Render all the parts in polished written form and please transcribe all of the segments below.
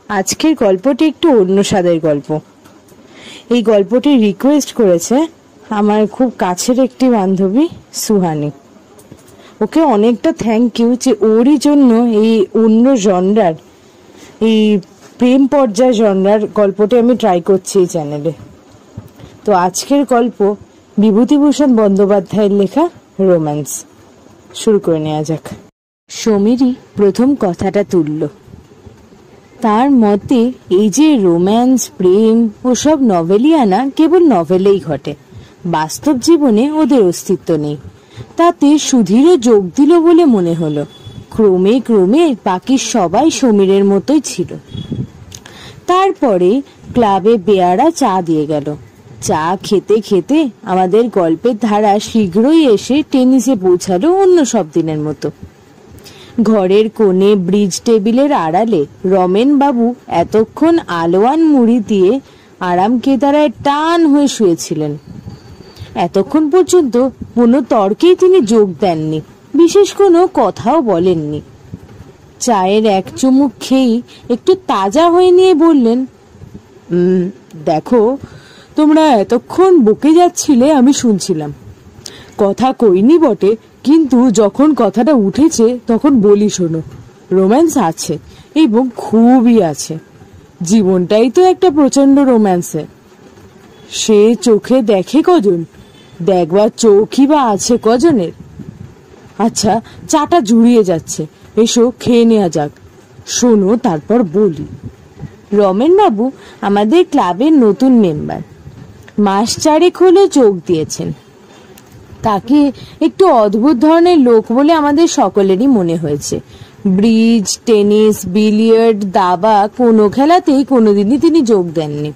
আজকের গল্পটি একটু অন্য স্বাদের গল্প। এই গল্পটি রিকোয়েস্ট করেছে আমার খুব কাছের একটি বান্ধবী সুহানি। ওকে অনেকটা থ্যাংক ইউ যে ওরই জন্য এই অন্য জনরার, এই প্রেম পর্যায় জনরার গল্পটি আমি ট্রাই করছি এই চ্যানেলে। তো আজকের গল্প বিভূতিভূষণ বন্দ্যোপাধ্যায়ের লেখা রোম্যান্স। শুরু করে নেওয়া যাক। সমীরই প্রথম কথাটা তুলল। তার মতে এই যে রোম্যান্স, প্রেম ওসব নভেলিয়ানা কেবল নভেলেই ঘটে, বাস্তব জীবনে ওদের অস্তিত্ব নেই। তাতে সুধীরও যোগ দিল বলে মনে হলো। ক্রমে ক্রমে বাকি সবাই সমীরের মতোই ছিল। তারপরে ক্লাবে বেয়ারা চা দিয়ে গেল। চা খেতে খেতে আমাদের গল্পের ধারা শীঘ্রই এসে টেনিসে পৌঁছালো অন্য সব দিনের মতো। ঘরের কোণে ব্রিজ টেবিলের আড়ালে রমেন বাবু এতক্ষণ আলোয়ান মুড়ি দিয়ে আরাম কেদারায় টান হয়ে শুয়েছিলেন। এতক্ষণ পর্যন্ত কোনো তর্কেই তিনি যোগ দেননি, বিশেষ কোনো কথাও বলেননি। চায়ের এক চুমুক খেয়েই একটু তাজা হয়ে নিয়ে বললেন, দেখো, তোমরা এতক্ষণ বকে যাচ্ছিলে, আমি শুনছিলাম। কথা কইনি বটে, কিন্তু যখন কথাটা উঠেছে তখন বলি শোনো, রোম্যান্স আছে এবং খুবই আছে। জীবনটাই তো একটা প্রচন্ড রোম্যান্সে। সে চোখে দেখে কজন, দেখবার চোখই বা আছে কজনের। আচ্ছা, চাটা জুড়িয়ে যাচ্ছে, এসো খেয়ে নেওয়া যাক। শোনো, তারপর বলি। রমেন বাবু আমাদের ক্লাবের নতুন মেম্বার, মাস চারেক হলো যোগ দিয়েছেন। তাকে একটু অদ্ভুত ধরনের লোক বলে আমাদের সকলেরই মনে হয়েছে। ব্রিজ, টেনিস, বিলিয়ার্ড, দাবা কোনো খেলাতেই কোনোদিনই তিনি যোগ দেননি।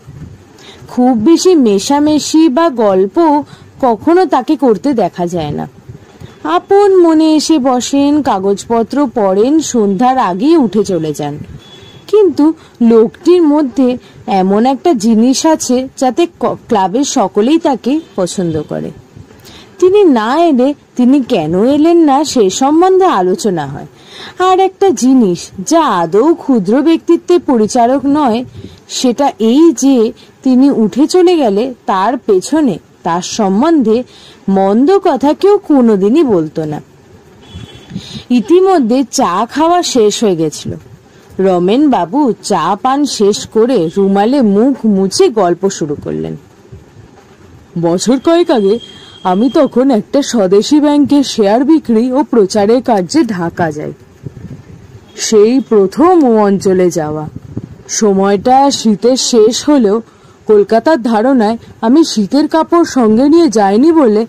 খুব বেশি মেশামেশি বা গল্প কখনো তাকে করতে দেখা যায় না। আপন মনে এসে বসেন, কাগজপত্র পড়েন, সন্ধ্যার আগেই উঠে চলে যান। কিন্তু লোকটির মধ্যে এমন একটা জিনিস আছে যাতে ক্লাবের সকলেই তাকে পছন্দ করে। তিনি না এলে তিনি কেন এলেন না সে সম্বন্ধে আলোচনা হয়। আর একটা জিনিস যা আদৌ ক্ষুদ্র ব্যক্তিত্বের পরিচারক নয়, সেটা এই যে তিনি উঠে চলে গেলে তার পেছনে তার সম্বন্ধে মন্দ কথা কেউ কোনোদিনই বলতো না। ইতিমধ্যে চা খাওয়া শেষ হয়ে গেছিল। রমেন বাবু চা পান শেষ করে রুমালে মুখ মুছে গল্প শুরু করলেন। বছর কয়েক আগে আমি তখন একটা স্বদেশী ব্যাংকের শেয়ার বিক্রি ও প্রচারের কার্যে ঢাকা যাই। সেই প্রথম ও অঞ্চলে যাওয়া। সময়টা শীতের শেষ হলেও কলকাতার ধারণায় আমি শীতের কাপড় সঙ্গে নিয়ে যাইনি বলে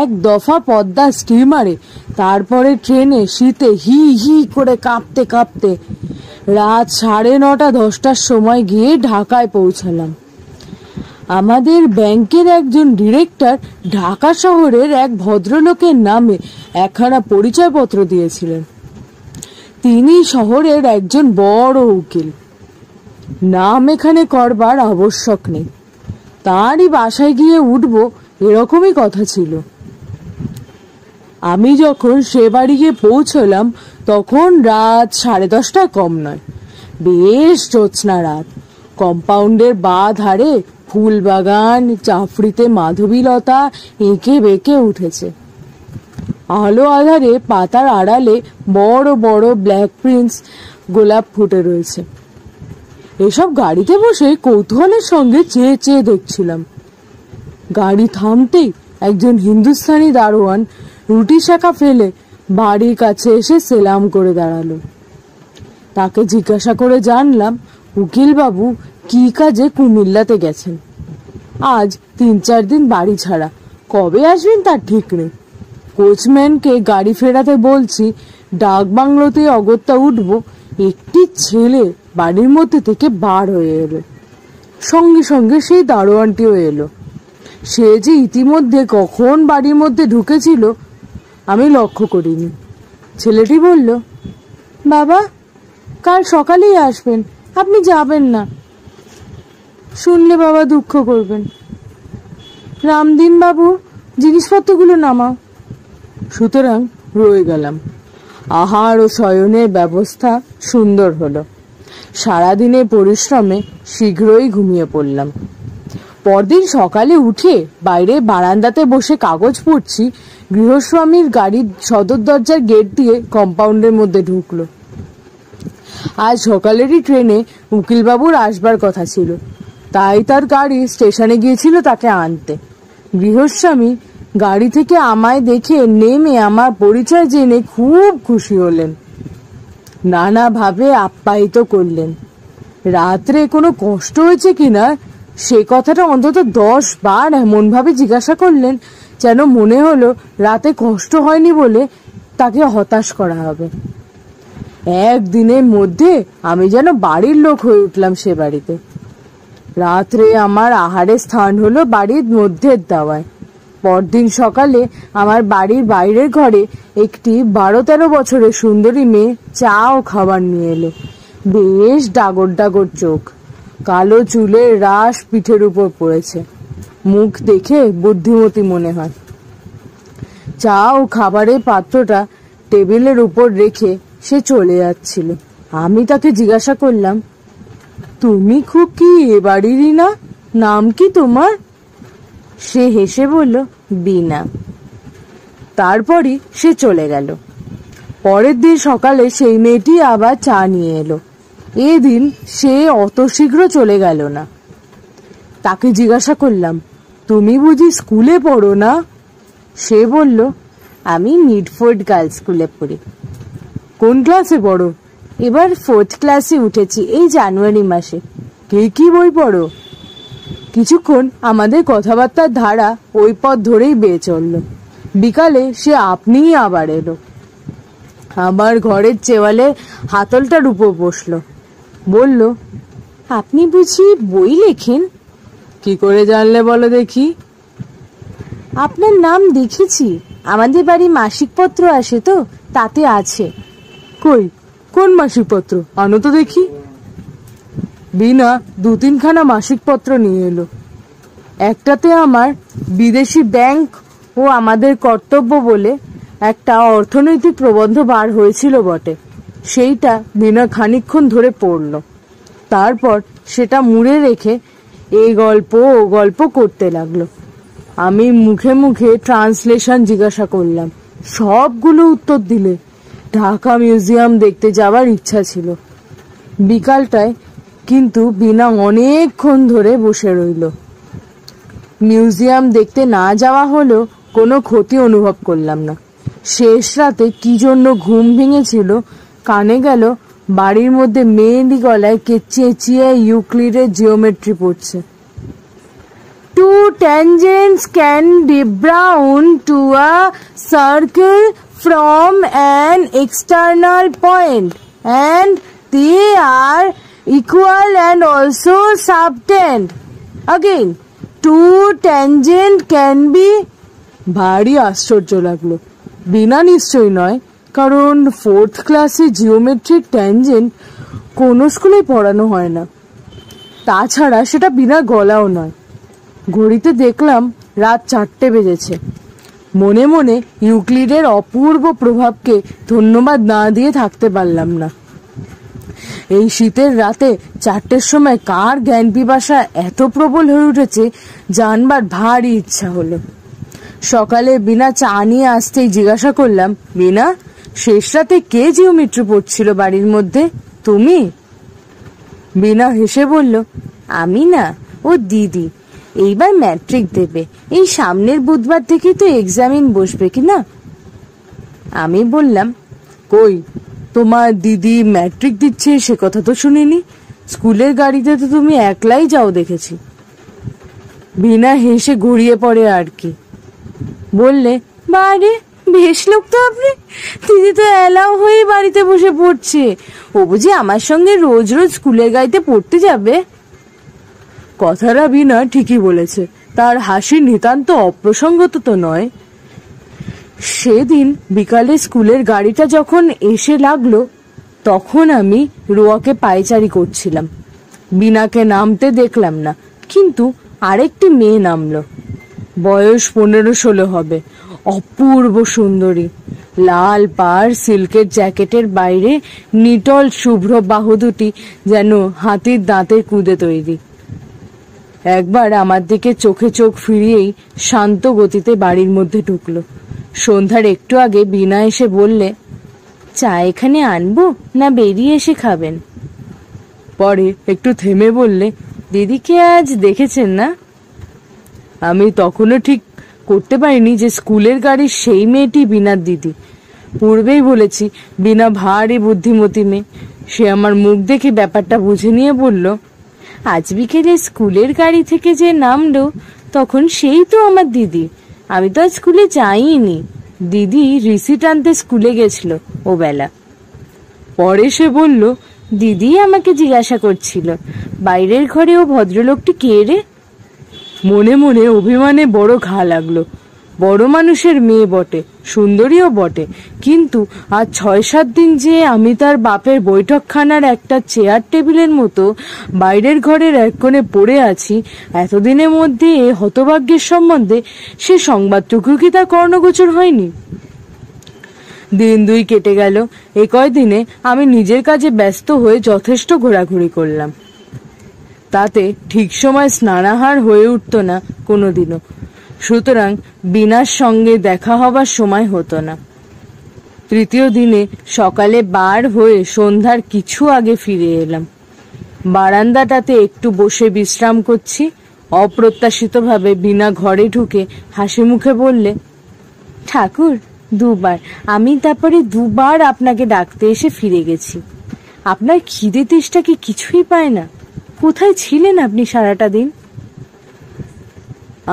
এক দফা পদ্মা স্টিমারে, তারপরে ট্রেনে শীতে হি হি করে কাঁপতে কাঁপতে রাত 9:30-10টার সময় গিয়ে ঢাকায় পৌঁছালাম। আমাদের ব্যাংকের একজন ডিরেক্টর ঢাকা শহরের এক ভদ্রলোকের নামে একখানা পরিচয়পত্র দিয়েছিলেন। তিনি শহরের একজন বড় উকিল। নাম এখানে করবার আবশ্যক নেই। তারই বাসায় গিয়ে উঠব এরকমই কথা ছিল। আমি যখন সে বাড়ি গিয়ে পৌঁছলাম তখন রাত 10:30 কম নয়। বেশ জ্যোৎস্না রাত। কম্পাউন্ডের বা ধারে ফুল বাগান, চাফড়িতে মাধবীলতা এঁকে বেঁকে উঠেছে। আলো আধারে পাতার আড়ালে বড় বড় ব্ল্যাক প্রিন্স গোলাপ ফুটে রয়েছে। এসব গাড়িতে বসে কৌতূহলের সঙ্গে চেয়ে চেয়ে দেখছিলাম। গাড়ি থামতেই একজন হিন্দুস্তানি দারোয়ান রুটি শাঁকা ফেলে বাড়ির কাছে এসে সেলাম করে দাঁড়ালো। তাকে জিজ্ঞাসা করে জানলাম উকিলবাবু কি কাজে কুমিল্লাতে গেছেন। আজ 3-4 দিন বাড়ি ছাড়া, কবে আসবেন তার ঠিক নেই। কোচম্যানকে গাড়ি ফেরাতে বলছি, ডাক বাংলোতে অগত্যা উঠবো, একটি ছেলে বাড়ির মধ্যে থেকে বার হয়ে এলো। সঙ্গে সঙ্গে সেই দারোয়ানটিও এলো। সে যে ইতিমধ্যে কখন বাড়ির মধ্যে ঢুকেছিল আমি লক্ষ্য করিনি। ছেলেটি বলল, বাবা, কাল সকালেই আসবেন, আপনি যাবেন না। শুনলে বাবা দুঃখ করবেন। রামদিন বাবু, জিনিসপত্রগুলো নামাও। সুতরাং রয়ে গেলাম। আহার ও শয়নের ব্যবস্থা সুন্দর হলো। সারাদিনের পরিশ্রমে শীঘ্রই ঘুমিয়ে পড়লাম। পরদিন সকালে উঠে বাইরে বারান্দাতে বসে কাগজ পড়ছি, গৃহস্বামীর গাড়ির সদর দরজার গেট দিয়ে কম্পাউন্ডের মধ্যে ঢুকলো। আজ সকালেরই ট্রেনে উকিলবাবুর আসবার কথা ছিল, তাই তার গাড়ি স্টেশনে গিয়েছিল তাকে আনতে। গৃহস্বামী গাড়ি থেকে আমায় দেখে নেমে আমার পরিচয় জেনে খুব খুশি হলেন, নানাভাবে আপ্যায়িত করলেন। রাত্রে কোনো কষ্ট হয়েছে কিনা সে কথাটা অন্তত 10 বার এমনভাবে জিজ্ঞাসা করলেন যেন মনে হলো রাতে কষ্ট হয়নি বলে তাকে হতাশ করা হবে। একদিনের মধ্যে আমি যেন বাড়ির লোক হয়ে উঠলাম সে বাড়িতে। রাত্রে আমার আহারের স্থান হলো বাড়ির মধ্যের দাওয়ায়। পরদিন সকালে আমার বাড়ির বাইরের ঘরে একটি 12-13 বছরের সুন্দরী মেয়ে চা ও খাবার নিয়ে এলো। বেশ ডাগর ডাগর চোখ, কালো চুলের রাশ পিঠের উপর পড়েছে, মুখ দেখে বুদ্ধিমতী মনে হয়। চা ও খাবারের পাত্রটা টেবিলের উপর রেখে সে চলে যাচ্ছিল। আমি তাকে জিজ্ঞাসা করলাম, তুমি খুব কি এ বাড়িরই না? নাম কি তোমার? সে হেসে বলল, বিনা। তারপরই সে চলে গেল। পরের দিন সকালে সেই মেয়েটি আবার চা নিয়ে এলো। এদিন সে অত শীঘ্র চলে গেল না। তাকে জিজ্ঞাসা করলাম, তুমি বুঝি স্কুলে পড়ো না? সে বলল, আমি মিডফোর্ড গার্লস স্কুলে পড়ি। কোন ক্লাসে পড়ো? এবার 4th ক্লাসে উঠেছি, এই জানুয়ারি মাসে। কে কি বই পড়ো? কিছুক্ষণ আমাদের কথাবার্তার ধারা ওই পথ ধরেই বেয়ে চলল। বিকালে সে আপনিই আবার এলো। আমার ঘরের চেওয়ালে হাতলটার উপর বসলো, বলল, আপনি বুঝি বই লেখেন? কি করে জানলে বলো দেখি? আপনার নাম দেখেছি, আমাদের বাড়ি মাসিক পত্র আসে তো, তাতে আছে। কই, কোন মাসিক পত্র? আনো তো দেখি। বিনা 2-3খানা মাসিক পত্র নিয়ে এলো। একটাতে আমার বিদেশি ব্যাংক ও আমাদের কর্তব্য বলে একটা অর্থনৈতিক প্রবন্ধ বার হয়েছিল বটে। সেইটা বিনা খানিকক্ষণ ধরে পড়ল। তারপর সেটা মুড়ে রেখে এই গল্প ও গল্প করতে লাগলো। আমি মুখে মুখে ট্রান্সলেশন জিজ্ঞাসা করলাম, সবগুলো উত্তর দিলে। ঢাকা মিউজিয়াম দেখতে যাওয়ার ইচ্ছা ছিল। বিকালটায় কিন্তু বিনা অনেকক্ষণ ধরে বসে রইল। মিউজিয়াম দেখতে না যাওয়া হলেও কোনো ক্ষতি অনুভব করলাম না। শেষ রাতে কি জন্য ঘুম ভেঙেছিল, কানে গেল বাড়ির মধ্যে মেয়েলি গলায় কে চেঁচিয়ে ইউক্লিডের জিওমেট্রি পড়ছে। 2 tangents can be drawn to a circle from an external point and they are equal and also subtend. Again, 2 tangent can be... ভারী আশ্চর্য লাগলো। বিনা নিশ্চয় নয়, কারণ 4th ক্লাসে জিওমেট্রিক ট্যানজেন্ট কোনো স্কুলে পড়ানো হয় না। তাছাড়া সেটা বিনা গলাও নয়। ঘড়িতে দেখলাম রাত 4টে বেজেছে। মনে মনে ইউক্লিডের অপূর্ব প্রভাবকে ধন্যবাদ না দিয়ে থাকতে পারলাম না। এই শীতের রাতে 4টের সময় কার জ্ঞান পিপাসা এত প্রবল হয়ে উঠেছে জানবার ভারী ইচ্ছা হলো। সকালে বিনা চা নিয়ে আসতেই জিজ্ঞাসা করলাম, বিনা, শেষ রাতে কে জিওমেট্রি পড়ছিল বাড়ির মধ্যে? তুমি? বিনা হেসে বলল, আমি না, ও দিদি। এইবার ম্যাট্রিক দেবে, এই সামনের বুধবার থেকে তো এক্সামিন বসবে কি না? আমি বললাম, কই, তোমার দিদি ম্যাট্রিক দিচ্ছে সে কথা তো শুনিনি। স্কুলের গাড়িতে তো তুমি একলাই যাও দেখেছি। বিনা হেসে গড়িয়ে পড়ে আর কি, বললে, বারে বেশ লোক তো আপনি, দিদি তো এলাও হয়ে বাড়িতে বসে পড়ছে। ও বুঝি আমার সঙ্গে রোজ রোজ স্কুলের গাড়িতে পড়তে যাবে? কথাটা বিনা ঠিকই বলেছে, তার হাসি নিতান্ত অপ্রসঙ্গত তো নয়। সেদিন বিকালে স্কুলের গাড়িটা যখন এসে লাগলো তখন আমি রোয়াকে পায়চারি করছিলাম। বিনাকে নামতে দেখলাম না, কিন্তু আরেকটি মেয়ে নামলো। বয়স 15-16 হবে, অপূর্ব সুন্দরী, লাল পাড় সিল্কের জ্যাকেটের বাইরে নিটল শুভ্র বাহু দুটি যেন হাতির দাঁতের কুদে তৈরি। একবার আমার দিকে চোখে চোখ ফিরিয়েই শান্ত গতিতে বাড়ির মধ্যে ঢুকলো। সন্ধ্যার একটু আগে বিনা এসে বললে, চা এখানে আনবো না বেরিয়ে এসে খাবেন? পরে একটু থেমে বললে, দিদিকে আজ দেখেছেন না? আমি তখনও ঠিক করতে পারিনি যে স্কুলের গাড়ির সেই মেয়েটি বিনার দিদি। পূর্বেই বলেছি বিনা ভারী বুদ্ধিমতী মেয়ে। সে আমার মুখ দেখে ব্যাপারটা বুঝে নিয়ে বলল, আজ বিকেলে স্কুলের গাড়ি থেকে যে নামলো তখন সেই তো আমার দিদি। আমি তো আজ স্কুলে যাইনি, দিদি রিসিট আনতে স্কুলে গেছিল ও বেলা। পরে সে বলল, দিদি আমাকে জিজ্ঞাসা করছিল, বাইরের ঘরে ও ভদ্রলোকটি কে রে? মনে মনে অভিমানে বড় ঘা লাগলো। বড় মানুষের মেয়ে বটে, সুন্দরীও বটে, কিন্তু আজ ৬-৭ দিন যে আমি তার বাপের বৈঠকখানার একটা চেয়ার টেবিলের মতো বাইরের ঘরের এক কোণে পড়ে আছি, এতদিনের মধ্যে এ হতভাগ্যের সম্বন্ধে সে সংবাদটুকু কি তার কর্ণগোচর হয়নি? দিন ২ কেটে গেল। এ কয়দিনে আমি নিজের কাজে ব্যস্ত হয়ে যথেষ্ট ঘোরাঘুরি করলাম। তাতে ঠিক সময় স্নানাহার হয়ে উঠত না কোনোদিনও। সুতরাং বিনার সঙ্গে দেখা হবার সময় হতো না। তৃতীয় দিনে সকালে বার হয়ে সন্ধ্যার কিছু আগে ফিরে এলাম। বারান্দাটাতে একটু বসে বিশ্রাম করছি। অপ্রত্যাশিতভাবে বিনা ঘরে ঢুকে হাসি মুখে বললে, ঠাকুর, ২ বার আমি তারপরে ২ বার আপনাকে ডাকতে এসে ফিরে গেছি। আপনার খিদে তেষ্টা কি কিছুই পায় না? কোথায় ছিলেন আপনি সারাটা দিন?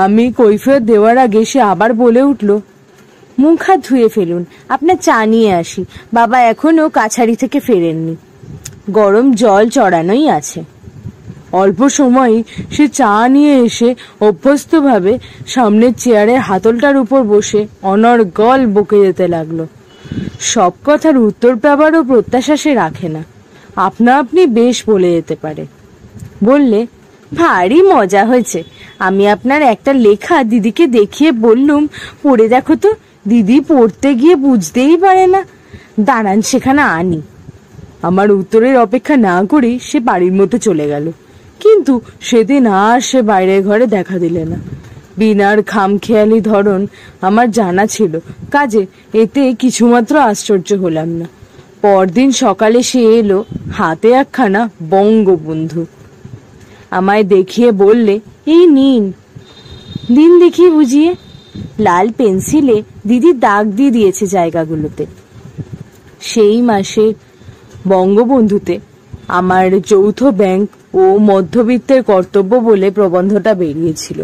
আমি কৈফিয়ত দেওয়ার আগে সে আবার বলে উঠল, মুখ হাত ধুয়ে ফেলুন, আপনার চা নিয়ে আসি। বাবা এখনো কাছারি থেকে ফেরেননি, গরম জল চড়ানোই আছে। অল্প সময়ই সে চা নিয়ে এসে অভ্যস্তভাবে সামনের চেয়ারের হাতলটার উপর বসে অনর্গল বকে যেতে লাগলো। সব কথার উত্তর পাবারও প্রত্যাশা সে রাখে না, আপনা আপনি বেশ বলে যেতে পারে। বললে, ভারী মজা হয়েছে। আমি আপনার একটা লেখা দিদিকে দেখিয়ে বললুম, পড়ে দেখো তো। দিদি পড়তে গিয়ে বুঝতেই পারে না। দাঁড়ান সেখানে আনি। আমার উত্তরের অপেক্ষা না করেই সে বাড়ির মধ্যে চলে গেল। কিন্তু সেদিন আর সে বাইরের ঘরে দেখা দিলে না। বিনার খামখেয়ালি ধরন আমার জানা ছিল, কাজে এতে কিছুমাত্র আশ্চর্য হলাম না। পরদিন সকালে সে এলো, হাতে একখানা বঙ্গবন্ধু। আমায় দেখিয়ে বললে, এই নিন। দিন দেখিয়ে বুঝিয়ে লাল পেন্সিলে দিদি দাগ দিয়ে দিয়েছে জায়গাগুলোতে। সেই মাসে বঙ্গবন্ধুতে আমার যৌথ ব্যাংক ও মধ্যবিত্তের কর্তব্য বলে প্রবন্ধটা বেরিয়েছিল।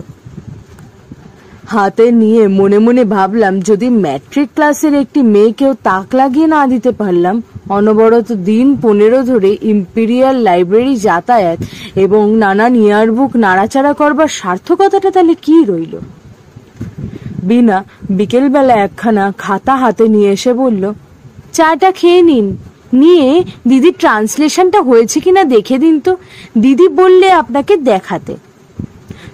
হাতে নিয়ে মনে মনে ভাবলাম, যদি ম্যাট্রিক ক্লাসের একটি মেয়েকেও তাক লাগিয়ে না দিতে পারলাম, অনবরত দিন 15 ধরে ইম্পেরিয়াল লাইব্রেরি যাতায়াত এবং নানান ইয়ারবুক নাড়াচাড়া করবার সার্থকতাটা তাহলে কি রইল? বিনা বিকেলবেলা একখানা খাতা হাতে নিয়ে এসে বলল, চাটা খেয়ে নিন, নিয়ে দিদির ট্রান্সলেশনটা হয়েছে কিনা দেখে দিন তো। দিদি বললে আপনাকে দেখাতে।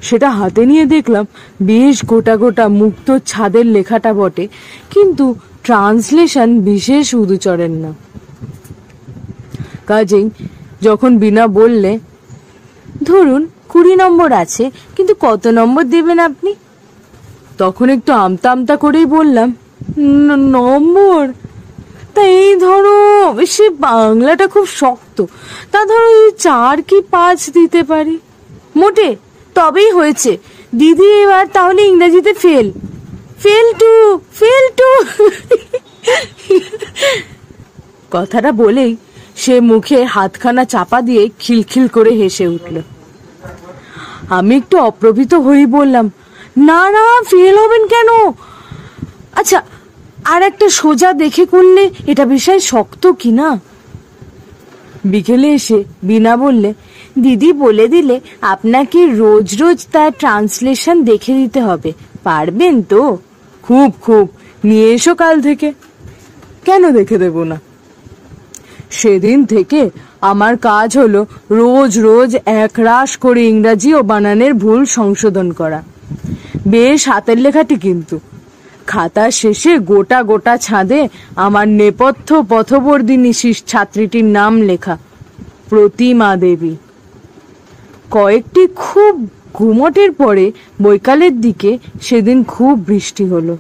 সেটা হাতে নিয়ে দেখলাম, বেশ গোটা গোটা মুক্ত ছাদের লেখাটা বটে, কিন্তু ট্রান্সলেশন বিশেষ উদুচরেন না। কাজেই যখন বিনা বললে, ধরুন 20 নম্বর আছে, কিন্তু কত নম্বর দেবেন আপনি? তখন একটু আমতা আমতা করেই বললাম, নম্বর? তা এই ধরো, সে বাংলাটা খুব শক্ত, তা ধরো 4 কি 5 দিতে পারি। মোটে? তবেই হয়েছে। দিদি এবার তাহলে ইংরেজিতে ফেল। Fail to. কথাটা বলেই সে মুখে হাতখানা চাপা দিয়ে খিলখিল করে হেসে উঠল। আমি একটু অপ্রভিত হয়ে বললাম, না না, ফেল হবেন কেন? আচ্ছা, আর একটা সোজা দেখে করলে এটা বিষয় শক্ত কিনা। বিকেলে এসে বিনা বললে, দিদি বলে দিলে আপনাকে রোজ রোজ তার ট্রান্সলেশন দেখে দিতে হবে, পারবেন তো? খুব খুব, নিয়ে এসো কাল থেকে। কেন দেখে দেব না? সেদিন থেকে আমার কাজ হলো রোজ রোজ একরাশ করে ইংরাজি ও বানানের ভুল সংশোধন করা। বেশ হাতের লেখাটি কিন্তু। খাতা শেষে গোটা গোটা ছাদে আমার নেপথ্য পথবর্ধিনী ছাত্রীটির নাম লেখা, প্রতিমা দেবী। কয়েকটি খুব ঘুমটের পরে বৈকালের দিকে সেদিন খুব বৃষ্টি হলো।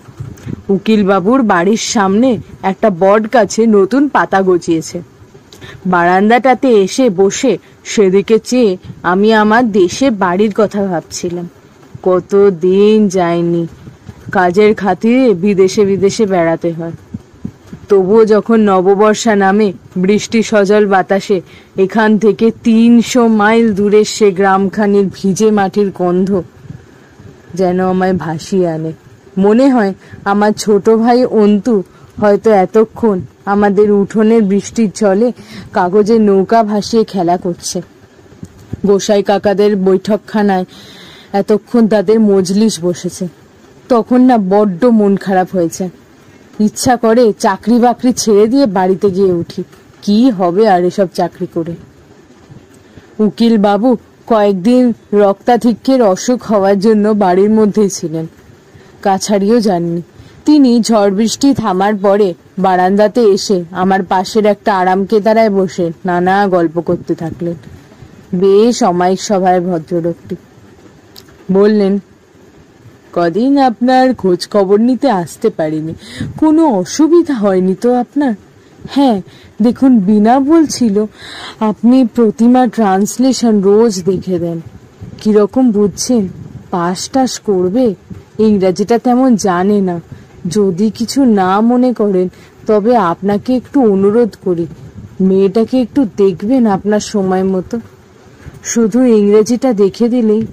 উকিলবাবুর বাড়ির সামনে একটা বট গাছে নতুন পাতা গজিয়েছে। বারান্দাটাতে এসে বসে সেদিকে চেয়ে আমি আমার দেশে বাড়ির কথা ভাবছিলাম। কতদিন যায়নি, কাজের খাতিরে বিদেশে বিদেশে বেড়াতে হয়। তবুও যখন নববর্ষা নামে বৃষ্টি সজল বাতাসে এখান থেকে 300 মাইল দূরের সে গ্রামখানির ভিজে মাটির গন্ধ যেন আমায় ভাসিয়ে আনে। মনে হয় আমার ছোট ভাই অন্তু হয়তো এতক্ষণ আমাদের উঠোনের বৃষ্টির জলে কাগজের নৌকা ভাসিয়ে খেলা করছে। গোসাই কাকাদের বৈঠকখানায় এতক্ষণ তাদের মজলিস বসেছে। তখন না বড্ড মন খারাপ হয়েছে। ইচ্ছা করে চাকরি বাকরি ছেড়ে দিয়ে বাড়িতে গিয়ে উঠি। কি হবে আর এসব চাকরি করে। উকিল বাবু কয়েকদিন রক্তাধিক্যের অসুখ হওয়ার জন্য বাড়ির মধ্যেই ছিলেন, কাছারিও যাননি। তিনি ঝড় বৃষ্টি থামার পরে বারান্দাতে এসে আমার পাশের একটা আরাম কেদারায় বসে নানা গল্প করতে থাকলেন। বেশ অমায়িক সভায় ভদ্রলোকটি বললেন, কদিন আপনার খোঁজ খবর নিতে আসতে পারিনি, কোনো অসুবিধা হয়নি তো আপনার? হ্যাঁ, দেখুন বিনা বলছিল আপনি প্রতিমা ট্রান্সলেশন রোজ দেখে দেন। কিরকম বুঝছেন? পাস টাস করবে, ইংরাজিটা তেমন জানে না। যদি কিছু না মনে করেন তবে আপনাকে একটু অনুরোধ করি, মেয়েটাকে একটু দেখবেন আপনার সময় মতো। শুধু ইংরেজিটা দেখে দিলেই।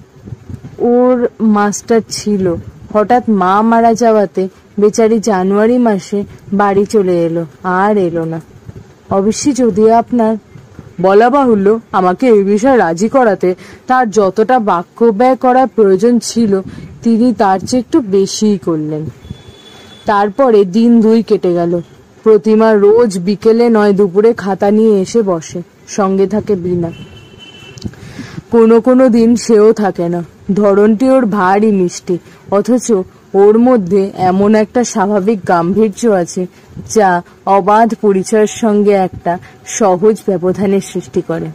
ওর মাস্টার ছিল, হঠাৎ মা মারা যাওয়াতে বেচারি জানুয়ারি মাসে বাড়ি চলে এলো, আর এলো না। অবশ্যই যদি আপনার বলা বাহুল্য, আমাকে এই বিষয়ে রাজি করাতে তার যতটা বাক্য ব্যয় করার প্রয়োজন ছিল তিনি তার চেয়ে একটু বেশিই করলেন। তারপরে দিন 2 কেটে গেল। প্রতিমা রোজ বিকেলে নয় দুপুরে খাতা নিয়ে এসে বসে, সঙ্গে থাকে বিনা। কোনো কোনো দিন সেও থাকে না। ধরনটি ওর ভারী মিষ্টি, অথচ ওর মধ্যে এমন একটা স্বাভাবিক গাম্ভীর্য আছে যা অবাধ পরিচয়ের সঙ্গে একটা সহজ ব্যবধানের সৃষ্টি করে।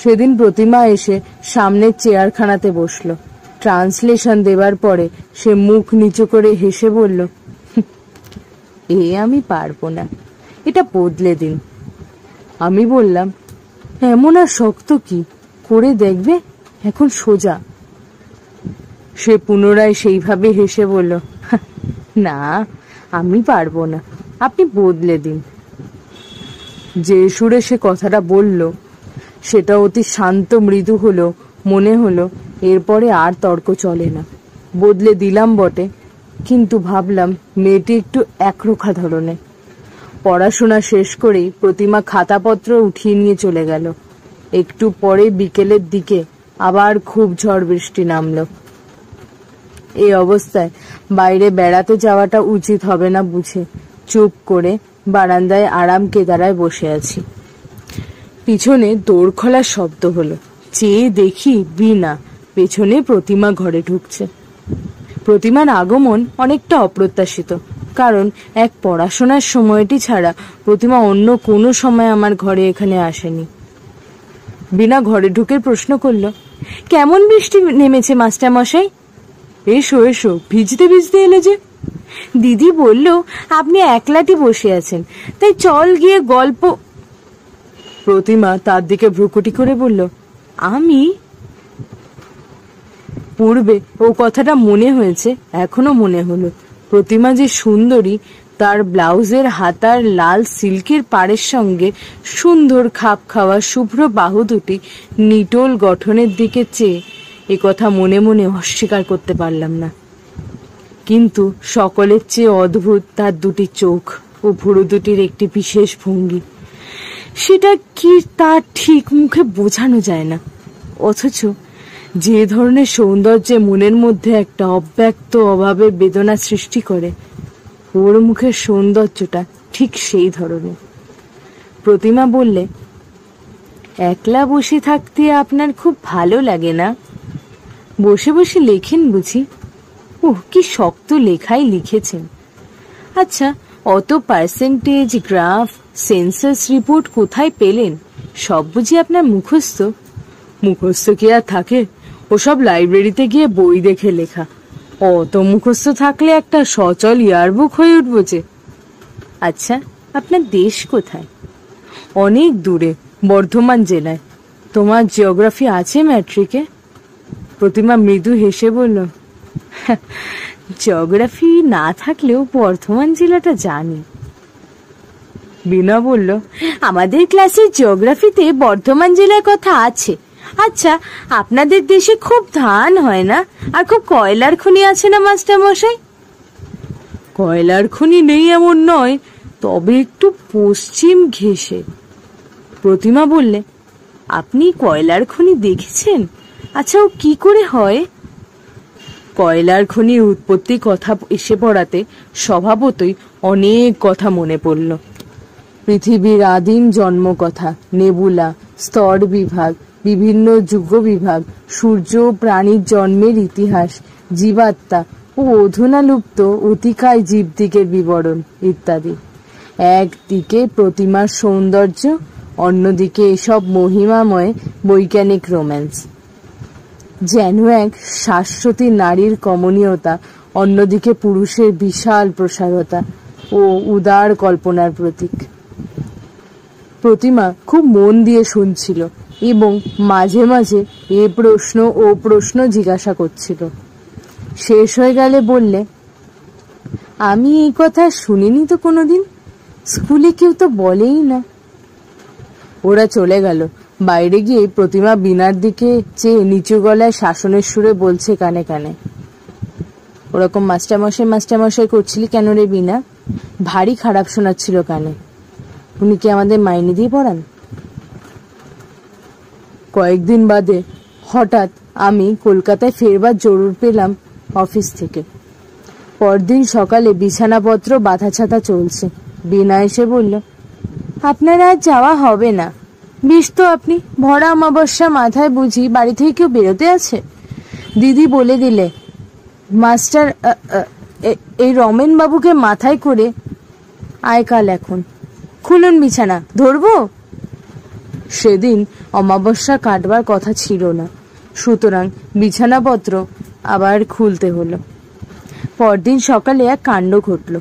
সেদিন প্রতিমা এসে সামনের চেয়ারখানাতে বসল। ট্রান্সলেশন দেবার পরে সে মুখ নিচু করে হেসে বলল, আমি পারবো না, এটা বদলে দিন। আমি বললাম, এমন আর শক্ত কি, করে দেখবে, এখন সোজা। সে পুনরায় সেইভাবে হেসে বলল, না, আমি পারবো না, আপনি বদলে দিন। যে সুরে সে কথাটা বলল সেটা অতি শান্ত মৃদু হলো। মনে হলো এরপরে আর তর্ক চলে না। বদলে দিলাম বটে, কিন্তু ভাবলাম মেয়েটি একটু একরোখা ধরনের। পড়াশোনা শেষ করেই প্রতিমা খাতাপত্র উঠিয়ে নিয়ে চলে গেল। একটু পরে বিকেলের দিকে আবার খুব ঝড় বৃষ্টি নামলো। এই অবস্থায় বাইরে বেড়াতে যাওয়াটা উচিত হবে না বুঝে চুপ করে বারান্দায় আরাম কেদারায় বসে আছি। পিছনে দোর খোলার শব্দ হলো। চেয়ে দেখি বিনা, পেছনে প্রতিমা ঘরে ঢুকছে। প্রতিমার আগমন অনেকটা অপ্রত্যাশিত, কারণ এক পড়াশোনার সময়টি ছাড়া প্রতিমা অন্য কোনো সময় আমার ঘরে এখানে আসেনি। বিনা ঘরে ঢুকে প্রশ্ন করল, কেমন বৃষ্টি নেমেছে মাস্টার মশাই? এসো এসো, ভিজতে ভিজতে এলে যে। দিদি বলল আপনি একলাটি বসে আছেন, তাই চল গিয়ে গল্প। প্রতিমা তার দিকে ভ্রুকুটি করে বলল, আমি? পূর্বে ও কথাটা মনে হয়েছে, এখনো মনে হলো। প্রতিমা যে সুন্দরী, তার ব্লাউজের হাতার লাল সিল্কের পাড়ের সঙ্গে সুন্দর খাপ খাওয়া শুভ্র বাহু দুটি নিটোল গঠনের দিকে চেয়ে এ কথা মনে মনে অস্বীকার করতে পারলাম না। কিন্তু সকলের চেয়ে অদ্ভুত তার দুটি চোখ ও ভুরু দুটির একটি বিশেষ ভঙ্গি। সেটা কি তা ঠিক মুখে বোঝানো যায় না, অথচ যে ধরনের সৌন্দর্যে মনের মধ্যে একটা অব্যক্ত অভাবের বেদনা সৃষ্টি করে, ওর মুখের সৌন্দর্যটা ঠিক সেই ধরনের। প্রতিমা বললে, একলা বসে থাকতে আপনার খুব ভালো লাগে না? বসে বসে লেখেন বুঝি? কি শক্ত লেখাই লিখেছেন। আচ্ছা, অত পার্সেন্টেজ, গ্রাফ, সেন্সাস রিপোর্ট কোথায় পেলেন? সব বুঝি আপনার মুখস্থ? মুখস্থ কি আর থাকে? ওসব লাইব্রেরিতে গিয়ে বই দেখে লেখা। অত মুখস্থ থাকলে একটা সচল ইয়ারবুক হয়ে উঠব যে। আচ্ছা, আপনার দেশ কোথায়? অনেক দূরে, বর্ধমান জেলায়। তোমার জিওগ্রাফি আছে ম্যাট্রিকে? প্রতিমা মৃদু হেসে বলল, জিওগ্রাফি না থাকলেও বর্ধমান জেলাটা জানি। বীণা বলল, আমাদের ক্লাসের জিওগ্রাফিতে বর্ধমান জেলার কথা আছে। আচ্ছা, আপনাদের দেশে খুব ধান হয় না? আর খুব কয়লার খনি আছে না মাস্টার মশাই? কয়লার খনি নেই এমন নয়, তবে একটু পশ্চিম ঘেঁষে। প্রতিমা বললে, আপনি কয়লার খনি দেখেছেন? আচ্ছা, ও কি করে হয়? কয়লার খনির উৎপত্তি কথা এসে পড়াতে স্বভাবতই অনেক কথা মনে পড়ল। পৃথিবীর আদিম জন্ম কথা, নেবুলা, স্তর বিভাগ, বিভিন্ন যুগ বিভাগ, সূর্য, প্রাণীর জন্মের ইতিহাস, জীবাত্মা ও অধুনা লুপ্ত অতিকায় জীবদিকের বিবরণ ইত্যাদি। একদিকে প্রতিমার সৌন্দর্য, অন্যদিকে এসব মহিমাময় বৈজ্ঞানিক রোম্যান্স। যেন এক শাশ্বতী নারীর কমনীয়তা, অন্যদিকে পুরুষের বিশাল প্রসারতা ও উদার কল্পনার প্রতীক। প্রতিমা খুব মন দিয়ে শুনছিল এবং মাঝে মাঝে এ প্রশ্ন ও প্রশ্ন জিজ্ঞাসা করছিল। শেষ হয়ে গেলে বললে, আমি এই কথা শুনিনি তো কোনোদিন, স্কুলে কেউ তো বলেই না। ওরা চলে গেল। বাইরে গিয়ে প্রতিমা বীণার দিকে চেয়ে নিচু গলায় শাসনের সুরে বলছে কানে কানে, ওরকম মাস্টারমশাই মাস্টারমশাই করছিলি কেন রে বীণা? ভারী খারাপ শোনাচ্ছিল কানে। উনি কি আমাদের মাইনে দিয়ে পড়ান? কয়েকদিন বাদে হঠাৎ আমি কলকাতায় ফেরবার জরুর পেলাম অফিস থেকে। পরদিন সকালে বিছানাপত্র বাঁধা ছাতা চলছে। বীণা এসে বলল, আপনার আজ যাওয়া হবে না। বিষ তো আপনি, ভরা অমাবস্যা মাথায় বুঝি বাড়ি থেকে কেউ বেরোতে আছে? দিদি বলে দিলে, মাস্টার এই রমেন বাবুকে মাথায় করে আয়কাল এখন। খুলুন বিছানা, ধরবো? সেদিন অমাবস্যা কাটবার কথা ছিল না, সুতরাং বিছানাপত্র আবার খুলতে হলো। পরদিন সকালে এক কাণ্ড ঘটল।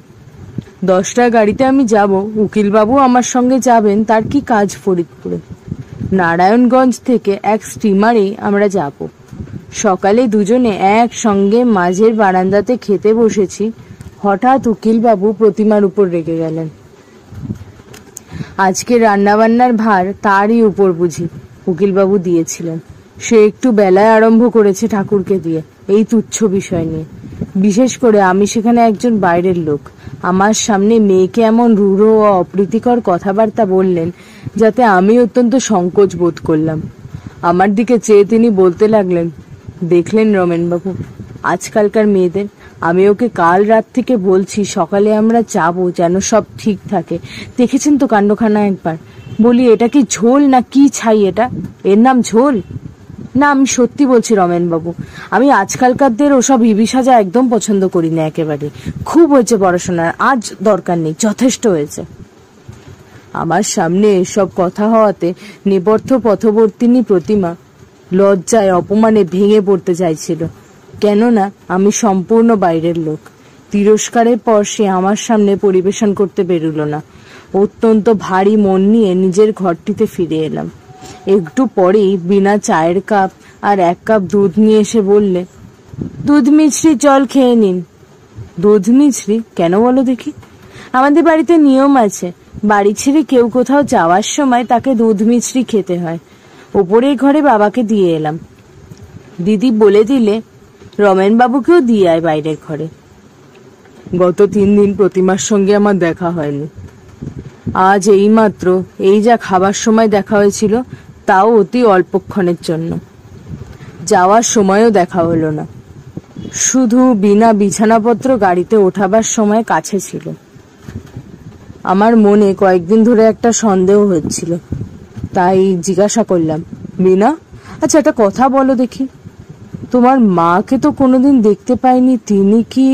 10টার গাড়িতে আমি যাব, উকিলবাবু আমার সঙ্গে যাবেন। তার কি কাজ ফরিদপুরে। নারায়ণগঞ্জ থেকে এক স্টিমারেই আমরা যাব। সকালে দুজনে একসঙ্গে মাঝের বারান্দাতে খেতে বসেছি। হঠাৎ উকিলবাবু প্রতিমার উপর রেগে গেলেন। আজকে রান্নাবান্নার ভার তারই উপর বুঝি উকিলবাবু দিয়েছিলেন। সে একটু বেলায় আরম্ভ করেছে ঠাকুরকে দিয়ে এই তুচ্ছ বিষয় নিয়ে। বিশেষ করে আমি সেখানে একজন বাইরের লোক। আমার সামনে মেয়েকে এমন রূঢ় ও অপ্রীতিকর কথাবার্তা বললেন যাতে আমি অত্যন্ত সংকোচ বোধ করলাম। আমার দিকে চেয়ে তিনি বলতে লাগলেন, দেখলেন রমেনবাবু, আজকালকার মেয়েদের, আমি ওকে কাল রাত থেকে বলছি সকালে আমরা যাবো, যেন সব ঠিক থাকে। দেখেছেন তো কাণ্ডখানা একবার। বলি, এটা কি ঝোল না কি ছাই? এটা এর নাম ঝোল? না, আমি সত্যি বলছি রমেনবাবু, আমি আজকালকারদের ওসব হিবি সাজা একদম পছন্দ করি না একেবারে। খুব হয়েছে পড়াশোনার, আজ দরকার নেই, যথেষ্ট হয়েছে। আমার সামনে এসব কথা হওয়াতে নিবর্থ পথবর্তিনী প্রতিমা লজ্জায় অপমানে ভেঙে পড়তে চাইছিল। কেননা আমি সম্পূর্ণ বাইরের লোক। তিরস্কারের পর সে আমার সামনে পরিবেশন করতে বেরুল না। অত্যন্ত ভারী মন নিয়ে নিজের ঘরটিতে ফিরে এলাম। একটু পরেই বিনা চায়ের কাপ আর 1 কাপ দুধ নিয়ে এসে বললে, দুধ মিছরি জল খেয়ে নিন। দুধ মিছরি কেন বলো দেখি? আমাদের বাড়িতে নিয়ম আছে, বাড়ি ছেড়ে কেউ কোথাও যাওয়ার সময় তাকে দুধ মিছরি খেতে হয়। ওপরের ঘরে বাবাকে দিয়ে এলাম। দিদি বলে দিলে রমেনবাবুকেও দিয়ে আয় বাইরের ঘরে। গত 3 দিন প্রতিমার সঙ্গে আমার দেখা হয়নি। আজ এইমাত্র এই যা খাবার সময় দেখা হয়েছিল, তাও অতি অল্পক্ষণের জন্য। যাওয়ার সময়ও দেখা হলো না। শুধু বিনা বিছানাপত্র গাড়িতে ওঠাবার সময় কাছে ছিল। আমার মনে কয়েকদিন ধরে একটা সন্দেহ হচ্ছিল, তাই জিজ্ঞাসা করলাম, বিনা, আচ্ছা একটা কথা বলো দেখি। তোমার মাকে তো কোনোদিন দেখতে পাইনি, তিনি কি?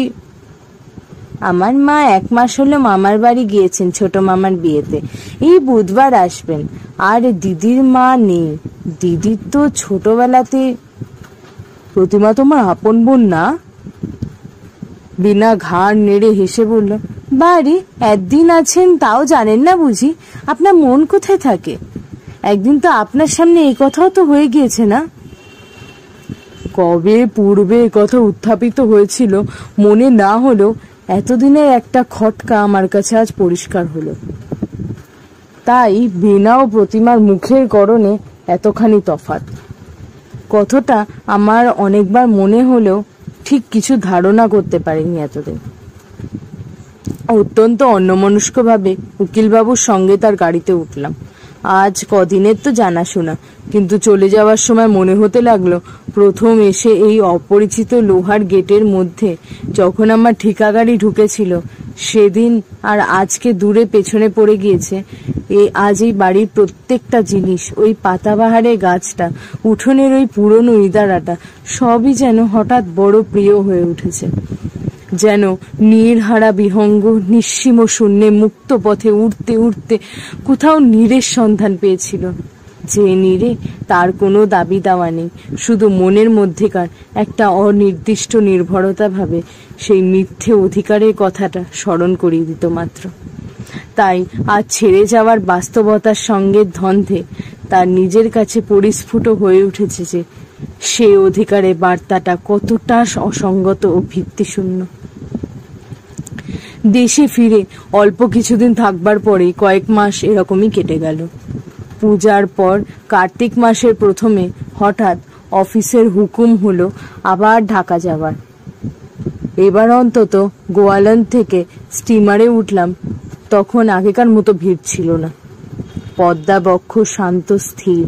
আমার মা 1 মাস হলো মামার বাড়ি গিয়েছেন ছোট মামার বিয়েতে, এই বুধবার আসবেন। আর দিদির মা নেই, দিদির তো ছোটবেলাতে। প্রতিমা তোমার আপন বোন না? বিনা ঘাড় নেড়ে হেসে বলল, বাড়ি একদিন আছেন তাও জানেন না বুঝি? আপনার মন কোথায় থাকে? একদিন তো আপনার সামনে এই কথাও তো হয়ে গিয়েছে না? কবে পূর্বে কথা উত্থাপিত হয়েছিল মনে না হলেও এতদিনের একটা খটকা আমার কাছে আজ পরিষ্কার হলো। তাই বিনা ও প্রতিমার মুখের গড়নে এতখানি তফাৎ। কথাটা আমার অনেকবার মনে হলেও ঠিক কিছু ধারণা করতে পারিনি এতদিন। অত্যন্ত অন্যমনস্কভাবে উকিলবাবুর সঙ্গে তার গাড়িতে উঠলাম। আজ কদিনের তো জানাশোনা, কিন্তু চলে যাওয়ার সময় মনে হতে লাগলো প্রথম এসে এই অপরিচিত লোহার গেটের মধ্যে যখন আমার ঠিকা গাড়ি ঢুকেছিল সেদিন আর আজকে দূরে পেছনে পড়ে গিয়েছে। আজ এই বাড়ির প্রত্যেকটা জিনিস, ওই পাতাবাহারের গাছটা, উঠোনের ওই পুরনো ইদারাটা, সবই যেন হঠাৎ বড় প্রিয় হয়ে উঠেছে। যেন নীড়হারা বিহঙ্গ নিঃসীম শূন্যে মুক্ত পথে উঠতে উঠতে কোথাও নীড়ের সন্ধান পেয়েছিল, যে নীড়ে তার কোনো দাবি দাওয়া নেই, শুধু মনের মধ্যেকার একটা অনির্দিষ্ট নির্ভরতা ভাবে সেই মিথ্যে অধিকারের কথাটা স্মরণ করিয়ে দিত মাত্র। তাই আজ ছেড়ে যাওয়ার বাস্তবতার সঙ্গে ধন্ধে তার নিজের কাছে পরিস্ফুট হয়ে উঠেছে যে সে অধিকারের বার্তাটা কতটা অসঙ্গত ও ভিত্তিশূন্য। দেশে ফিরে অল্প কিছুদিন থাকবার পরেই কয়েক মাস এরকমই কেটে গেল। পূজার পর কার্তিক মাসের প্রথমে হঠাৎ অফিসের হুকুম হলো আবার ঢাকা যাবার। এবার অন্তত গোয়ালন্দ থেকে স্টিমারে উঠলাম, তখন আগেকার মতো ভিড় ছিল না। পদ্মা বক্ষ শান্ত স্থির,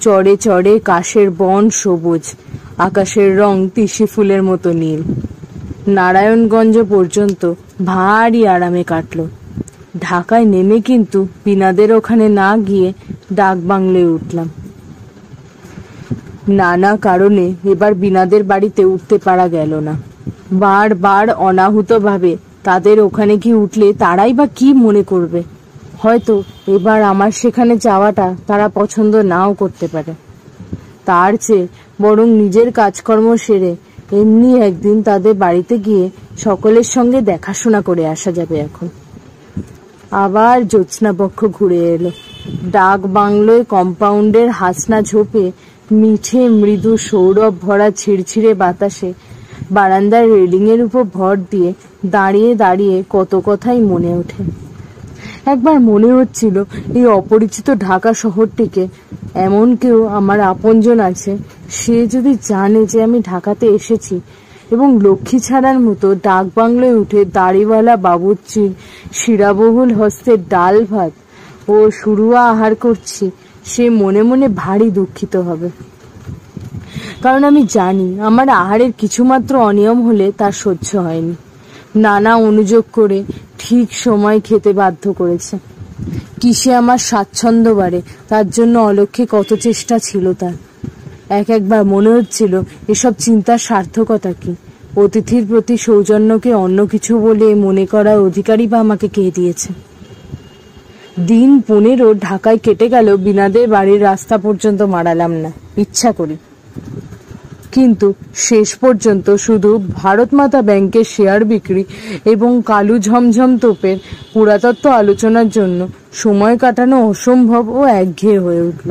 চড়ে চড়ে কাশের বন সবুজ, আকাশের রং তিসি ফুলের মতো নীল। নারায়ণগঞ্জ পর্যন্ত ভারী আরামে কাটল। ঢাকায় নেমে কিন্তু বিনাদের ওখানে না গিয়ে ডাক বাংলোয় উঠলাম। নানা কারণে এবার বিনাদের বাড়িতে উঠতে পারা গেল না। বারবার অনাহুতভাবে তাদের ওখানে কি উঠলে তারাই বা কি মনে করবে। হয়তো এবার আমার সেখানে যাওয়াটা তারা পছন্দ নাও করতে পারে। তার চেয়ে বরং নিজের কাজকর্ম সেরে এমনি একদিন তাদের বাড়িতে গিয়ে সকলের সঙ্গে দেখাশোনা করে আসা যাবে। এখন আবার জ্যোৎস্নাপক্ষ ঘুরে এলো। ডাক বাংলোয় কম্পাউন্ডের হাসনা ঝোপে মিঠে মৃদু সৌরভ ভরা ছিড়ছিড়ে বাতাসে বারান্দার রেলিংয়ের উপর ভর দিয়ে দাঁড়িয়ে দাঁড়িয়ে কত কথাই মনে ওঠে। একবার মনে হচ্ছিল এই অপরিচিত ঢাকা শহরটিকে এমন কেউ আমার আপনজন আছে, সে যদি জানে যে আমি ঢাকাতে এসেছি এবং লক্ষ্মী ছাড়ার মতো ডাক বাংলোয় উঠে দাড়িওয়ালা বাবুর্চির শিরাবহুল হস্তে ডাল ভাত ও শুরুয়া আহার করছি, সে মনে মনে ভারী দুঃখিত হবে। কারণ আমি জানি আমার আহারের কিছুমাত্র অনিয়ম হলে তার সহ্য হয়নি। নানা অনুযোগ করে ঠিক সময় খেতে বাধ্য করেছে। কিসে আমার স্বাচ্ছন্দ্য বাড়ে তার জন্য অলক্ষ্যে কত চেষ্টা ছিল তার। একবার মনে হচ্ছিল এসব চিন্তার সার্থকতা কি? অতিথির প্রতি সৌজন্যকে অন্য কিছু বলে মনে করার অধিকারই বা আমাকে কে দিয়েছে? দিন 15 ঢাকায় কেটে গেল বিনাদের বাড়ির রাস্তা পর্যন্ত মারালাম না, ইচ্ছা করি। কিন্তু শেষ পর্যন্ত শুধু ভারত মাতা ব্যাংকের শেয়ার বিক্রি এবং কালু ঝমঝম তোপের পুরাতত্ত্ব আলোচনার জন্য সময় কাটানো অসম্ভব ও একঘেয়ে হয়ে উঠল।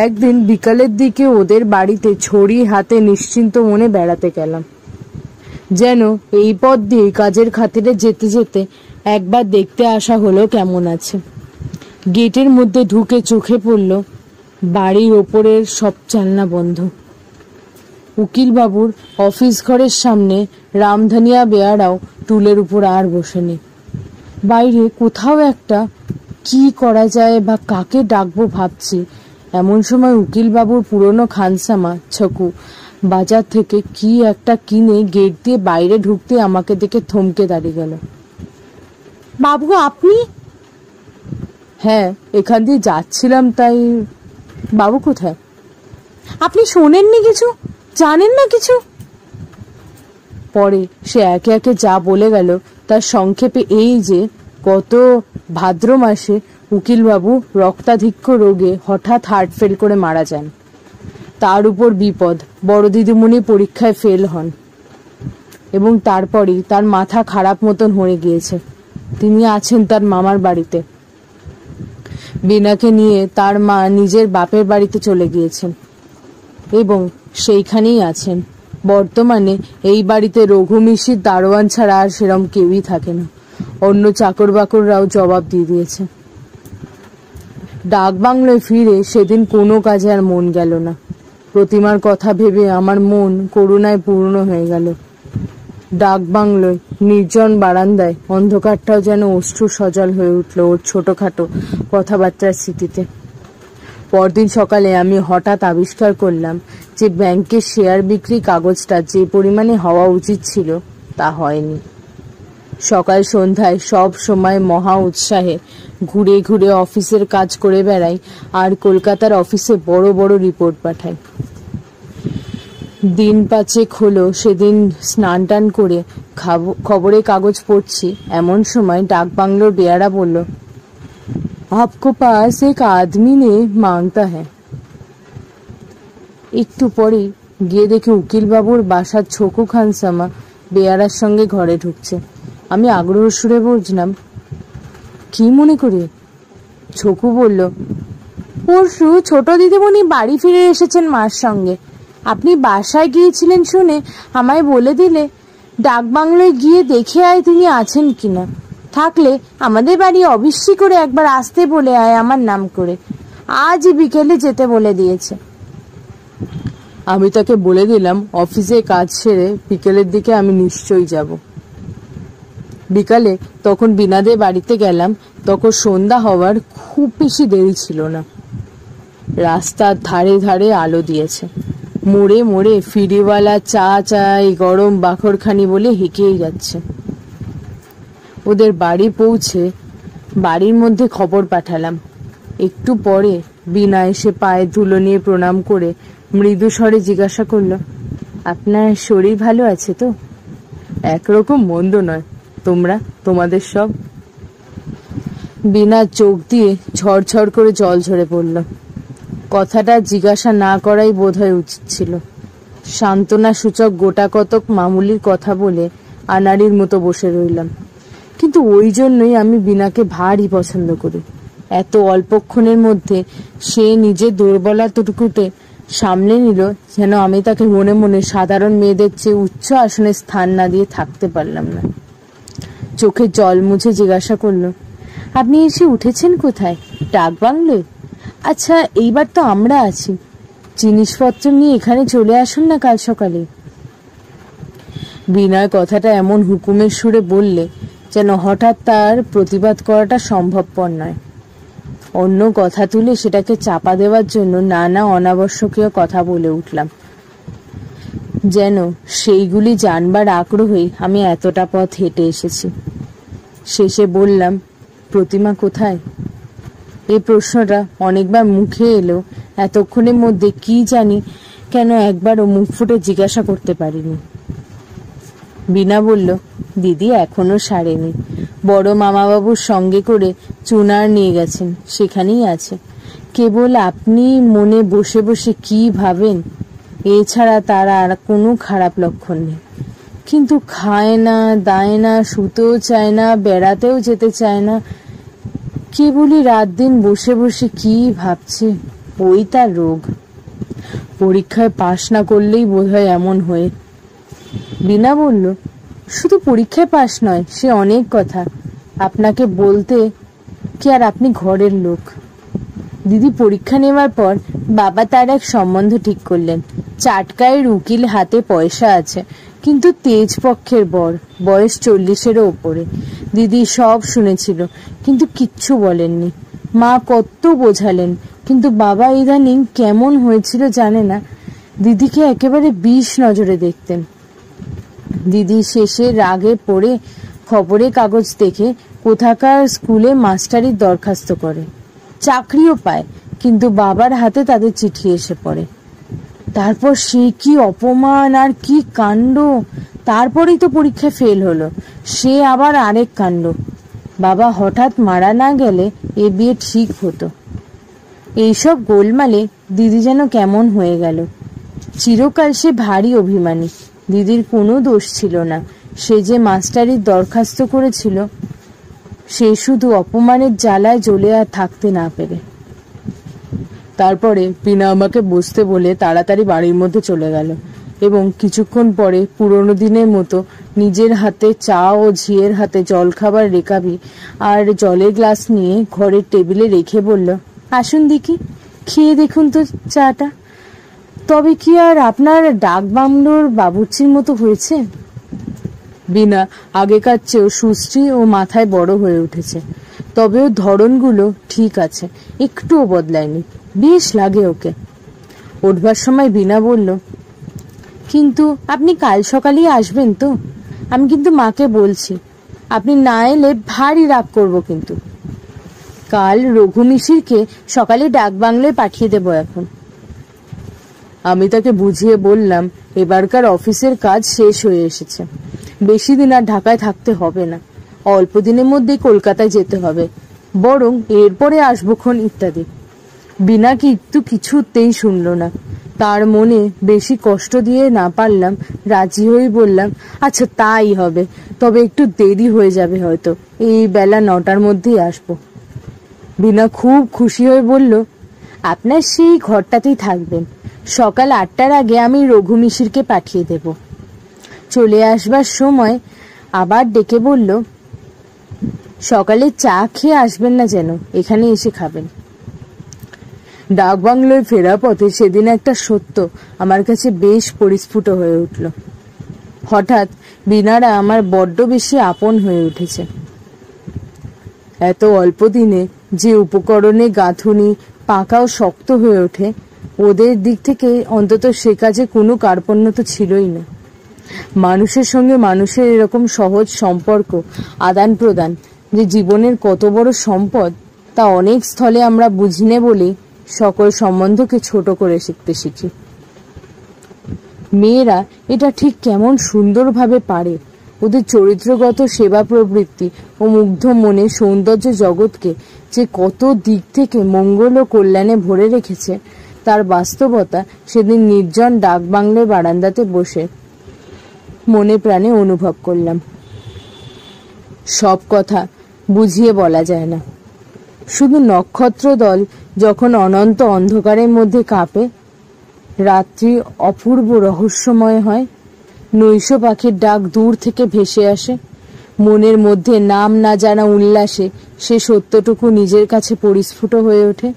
একদিন বিকালের দিকে ওদের বাড়িতে ছড়ি হাতে নিশ্চিন্ত মনে বেড়াতে গেলাম। যেন এই পথ দিয়ে কাজের খাতিরে যেতে যেতে একবার দেখতে আসা হলো কেমন আছে। গেটের মধ্যে ঢুকে চোখে পড়ল বাড়ির ওপরের সব জানলা বন্ধ। উকিলবাবুর অফিস ঘরের সামনে রামধানিয়া বেয়ারাও টুলের উপর আর বসেনি। বাইরে কোথাও একটা কি করা যায় বা কাকে ডাকবো ভাবছি, এমন সময় উকিলবাবুর পুরনো খানসামা ছকু বাজার থেকে কি একটা কিনে গেট দিয়ে বাইরে ঢুকতে আমাকে দেখে থমকে দাঁড়িয়ে গেল। বাবু আপনি? হ্যাঁ, এখান দিয়ে যাচ্ছিলাম তাই। বাবু কোথায়? আপনি শোনেননি কিছু? জানেন না কিছু? পরে সে একে একে যা বলে গেল তার সংক্ষেপে এই যে গত ভাদ্র মাসে উকিলবাবু রক্তাধিক্য রোগে হঠাৎ হার্ট ফেল করে মারা যান। তার উপর বিপদ, বড় দিদিমণি পরীক্ষায় ফেল হন এবং তারপরই তার মাথা খারাপ মতন হয়ে গিয়েছে। তিনি আছেন তার মামার বাড়িতে। বীণাকে নিয়ে তার মা নিজের বাপের বাড়িতে চলে গিয়েছেন এবং সেইখানেই আছেন। বর্তমানে এই বাড়িতে রঘু মিশির দারোয়ান ছাড়া আর সেরম কেউই থাকে না। অন্য চাকর বাকররাও জবাব দিয়ে দিয়েছে। ডাক বাংলোয় ফিরে সেদিন কোনো কাজে আর মন গেল না। প্রতিমার কথা ভেবে আমার মন করুণায় পূর্ণ হয়ে গেল। ডাক বাংলোয় নির্জন বারান্দায় অন্ধকারটাও যেন অশ্রু সজল হয়ে উঠল ওর ছোটখাটো কথাবার্তার স্মৃতিতে। পরদিন সকালে আমি হঠাৎ আবিষ্কার করলাম যে ব্যাংকের শেয়ার বিক্রি কাগজটা যে পরিমাণে হওয়া উচিত ছিল তা হয়নি। সকাল সন্ধ্যায় সব সময় মহা উৎসাহে ঘুরে ঘুরে অফিসের কাজ করে বেড়াই আর কলকাতার অফিসে বড় বড় রিপোর্ট পাঠাই। দিন পাঁচেক হলো সেদিন স্নান টান করে খবরের কাগজ পড়ছি, এমন সময় ডাক বাংলোর বেয়ারা বলল, आपको पास एक आदमी ने मांगता है। একটু পরে গিয়ে দেখি উকিল বাবুর বাসার ছোকু খানসামা বেয়ারার সঙ্গে ঘরে ঢুকছে। আমি আগ্রহ সুরে বলছিলাম, কি মনে করে? ছোকু বলল, পরশু ছোট দিদিমণি বাড়ি ফিরে এসেছেন মার সঙ্গে। আপনি বাসায় গিয়েছিলেন শুনে আমায় বলে দিলে ডাক বাংলোয় গিয়ে দেখে আয় তিনি আছেন কিনা। থাকলে আমাদের বাড়ি অবশ্যই করে একবার আসতে বলে আয় আমার নাম করে। আজই বিকেলে যেতে বলে দিয়েছে। আমি তাকে বলে দিলাম অফিসে কাজ সেরে বিকেলের দিকে আমি নিশ্চয়ই যাব। বিকালে তখন বীণাদের বাড়িতে গেলাম। তখন সন্ধ্যা হওয়ার খুব বেশি দেরি ছিল না। রাস্তার ধারে ধারে আলো দিয়েছে। মোড়ে মোড়ে ফিরিওয়ালা চা চাই গরম বাখরখানি বলে হেঁকেই যাচ্ছে। ওদের বাড়ি পৌঁছে বাড়ির মধ্যে খবর পাঠালাম। একটু পরে বীণা এসে পায়ে ধুলো নিয়ে প্রণাম করে মৃদু স্বরে জিজ্ঞাসা করল, আপনার শরীর ভালো আছে তো? একরকম মন্দ নয়। তোমরা, তোমাদের সব? বীণার চোখ দিয়ে ঝরঝর করে জল ঝরে পড়ল। কথাটা জিজ্ঞাসা না করাই বোধহয় উচিত ছিল। সান্ত্বনা সূচক গোটা কতক মামুলির কথা বলে আনাড়ির মতো বসে রইলাম। কিন্তু ওই জন্যই আমি বীণাকে ভারী পছন্দ করি। এত অল্পক্ষণের মধ্যে সে নিজের দুর্বলতাটুকুতে সামলে নিল যেন আমি তাকে মনে মনে সাধারণ মেয়েদের চেয়ে উচ্চ আসনে স্থান না দিয়ে থাকতে পারলাম না। চোখে জল মুছে জিজ্ঞাসা করলো, আপনি এসে উঠেছেন কোথায়? ডাক বাংলোয়? আচ্ছা, এইবার তো আমরা আছি। জিনিসপত্র নিয়ে এখানে চলে আসুন না কাল সকালে। বিনয় কথাটা এমন হুকুমের সুরে বললে যেন হঠাৎ তার প্রতিবাদ করাটা সম্ভবপর নয়। অন্য কথা তুলে সেটাকে চাপা দেওয়ার জন্য নানা অনাবশ্যকীয় কথা বলে উঠলাম, যেন সেইগুলি জানবার আগ্রহেই আমি এতটা পথ হেঁটে এসেছি। শেষে বললাম, প্রতিমা কোথায়? এই প্রশ্নটা অনেকবার মুখে এলো, এতক্ষণের মধ্যে কি জানি কেন একবারও মুখ ফুটে জিজ্ঞাসা করতে পারিনি। বীণা বলল, দিদি এখনো সারেনি। বড় মামাবাবুর সঙ্গে করে চুনার নিয়ে গেছেন, সেখানেই আছে। কেবল আপনি মনে বসে বসে কি ভাবেন, এছাড়া তার আর কোনো খারাপ লক্ষণ নেই। কিন্তু খায় না, দায় না, শুতেও চায় না, বেড়াতেও যেতে চায় না। কেবলই রাত দিন বসে বসে কি ভাবছে, ওই তার রোগ। পরীক্ষায় পাশ না করলেই বোধহয় এমন হয়ে। বীণা বলল, শুধু পরীক্ষায় পাশ নয়, সে অনেক কথা। আপনাকে বলতে কি আর আপনি ঘরের লোক। দিদি পরীক্ষা নেওয়ার পর বাবা তার এক সম্বন্ধ ঠিক করলেন। চাটকায়ের উকিল, হাতে পয়সা আছে, কিন্তু তেজ পক্ষের বর, বয়স 40-এরও ওপরে। দিদি সব শুনেছিল কিন্তু কিচ্ছু বলেননি। মা কত বোঝালেন, কিন্তু বাবা ইদানিং কেমন হয়েছিল জানে না, দিদিকে একেবারে বিষ নজরে দেখতেন। দিদি শেষে রাগে পড়ে খবরের কাগজ দেখে কোথাকার স্কুলে মাস্টারির দরখাস্ত করে, চাকরিও পায়, কিন্তু বাবার হাতে তাদের চিঠি এসে পড়ে। তারপর সে কি অপমান আর কি কাণ্ড। তারপরেই তো পরীক্ষায় ফেল হলো, সে আবার আরেক কাণ্ড। বাবা হঠাৎ মারা না গেলে এ বিয়ে ঠিক হতো। এইসব গোলমালে দিদি যেন কেমন হয়ে গেল। চিরকাল সে ভারী অভিমানী। দিদির কোনো দোষ ছিল না। সে যে মাস্টারির দরখাস্ত করেছিল, সে শুধু অপমানের জ্বালায় জ্বলে আর থাকতে না পেরে। তারপরে বিনা আমাকে বসতে বলে তাড়াতাড়ি বাড়ির মধ্যে চলে গেল এবং কিছুক্ষণ পরে পুরনো দিনের মতো নিজের হাতে চা ও ঝিয়ের হাতে জলখাবার রেকাবি আর জলের গ্লাস নিয়ে ঘরের টেবিলে রেখে বলল, আসুন দেখি, খেয়ে দেখুন তো চাটা। তবে কি আর আপনার ডাক বাংলোর বাবুর্চির মতো হয়েছে? বিনা আগেকার চেয়েও সুশ্রী ও মাথায় বড় হয়ে উঠেছে, তবে ওর ধরনগুলো ঠিক আছে, একটুও বদলায়নি। বেশ লাগে ওকে। উঠবার সময় বিনা বলল, কিন্তু আপনি কাল সকালেই আসবেন তো? আমি কিন্তু মাকে বলছি, আপনি না এলে ভারী রাগ করবো। কিন্তু কাল রঘু মিশিরকে সকালে ডাক বাংলোয় পাঠিয়ে দেবো। এখন আমি তাকে বুঝিয়ে বললাম, এবারকার অফিসের কাজ শেষ হয়ে এসেছে, বেশি দিন আর ঢাকায় থাকতে হবে না, অল্প দিনের মধ্যেই কলকাতায় যেতে হবে, বরং এরপরে আসবোক্ষণ ইত্যাদি। বিনা কিন্তু কিছুতেই শুনল না। তার মনে বেশি কষ্ট দিয়ে না পারলাম, রাজি হয়ে বললাম, আচ্ছা তাই হবে, তবে একটু দেরি হয়ে যাবে, হয়তো এই বেলা 9টার মধ্যেই আসবো। বিনা খুব খুশি হয়ে বলল, আপনার সেই ঘরটাতেই থাকবেন। সকাল 8টার আগে আমি রঘু মিশিরকে পাঠিয়ে দেব। চলে আসবার সময় আবার ডেকে বলল, সকালে চা খেয়ে আসবেন না যেন, এখানে এসে খাবেন। ডাক বাংলোয় ফেরা পথে সেদিন একটা সত্য আমার কাছে বেশ পরিস্ফুট হয়ে উঠল। হঠাৎ বিনারা আমার বড্ড বেশি আপন হয়ে উঠেছে। এত অল্প দিনে যে উপকরণে গাঁথুনি পাকা ও শক্ত হয়ে ওঠে, ওদের দিক থেকে অন্তত সে কাজে কোনো কার্পণ্য তো ছিলই না। মানুষের সঙ্গে মানুষের এরকম সহজ সম্পর্ক আদান প্রদান যে জীবনের কত বড় সম্পদ, তা অনেক স্থলে আমরা বুঝিনে বলেই সকল সম্বন্ধকে ছোট করে শিখতে শিখি। মেয়েরা এটা ঠিক কেমন সুন্দরভাবে পারে। ওদের চরিত্রগত সেবা প্রবৃত্তি ও মুগ্ধ মনে সৌন্দর্য জগৎকে যে কত দিক থেকে মঙ্গল ও কল্যাণে ভরে রেখেছে, তার বাস্তবতা সেদিন নির্জন ডাক বাংলোর বারান্দাতে বসে মনে প্রাণে অনুভব করলাম। সব কথা বুঝিয়ে বলা যায় না। শুধু নক্ষত্র দল যখন অনন্ত অন্ধকারের মধ্যে কাঁপে, রাত্রি অপূর্ব রহস্যময় হয়, নৈশ পাখির ডাক দূর থেকে ভেসে আসে, মনের মধ্যে নাম না জানা উল্লাসে সে সত্যটুকু নিজের কাছে পরিস্ফুট হয়ে ওঠে।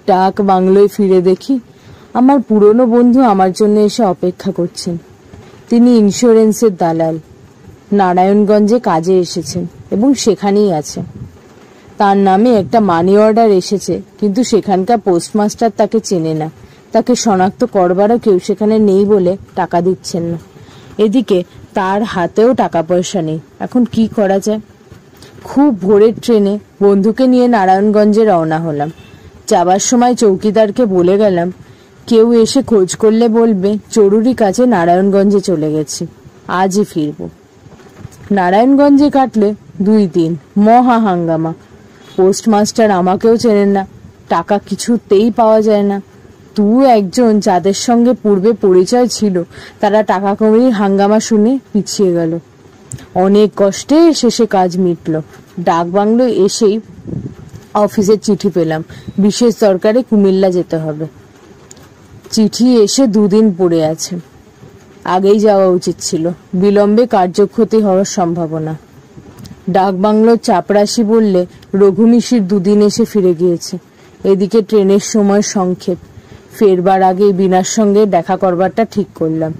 ডাক বাংলোয় ফিরে দেখি আমার পুরনো বন্ধু আমার জন্য এসে অপেক্ষা করছেন। তিনি ইন্স্যুরেন্সের দালাল, নারায়ণগঞ্জে কাজে এসেছেন এবং সেখানেই আছে। তার নামে একটা মানি অর্ডার এসেছে, কিন্তু সেখানকার পোস্টমাস্টার তাকে চেনে না, তাকে শনাক্ত করবারও কেউ সেখানে নেই বলে টাকা দিচ্ছেন না। এদিকে তার হাতেও টাকা পয়সা নেই। এখন কি করা যায়? খুব ভোরের ট্রেনে বন্ধুকে নিয়ে নারায়ণগঞ্জে রওনা হলাম। যাবার সময় চৌকিদারকে বলে গেলাম, কেউ এসে খোঁজ করলে বলবে জরুরি কাজে নারায়ণগঞ্জে চলে গেছি, আজই ফিরব। নারায়ণগঞ্জে কাটলে 2 দিন মহা হাঙ্গামা। পোস্টমাস্টার আমাকেও চেনেন না, টাকা কিছুতেই পাওয়া যায় না। একজন যাদের সঙ্গে পূর্বে পরিচয় ছিল, তারা টাকা কমির হাঙ্গামা শুনে পিছিয়ে গেল। অনেক কষ্টে শেষে কাজ মিটল। ডাক বাংলো এসেই অফিসের চিঠি পেলাম, বিশেষ দরকারে কুমিল্লা যেতে হবে। চিঠি এসে 2 দিন পড়ে আছে। আগেই যাওয়া উচিত ছিল, বিলম্বে কার্যক্ষতি হওয়ার সম্ভাবনা। ডাক বাংলোর চাপরাশি বললে রঘু মিশির 2 দিন এসে ফিরে গিয়েছে। এদিকে ট্রেনের সময় সংক্ষেপ, ফেরবার আগে বিনার সঙ্গে দেখা করবারটা ঠিক করলাম।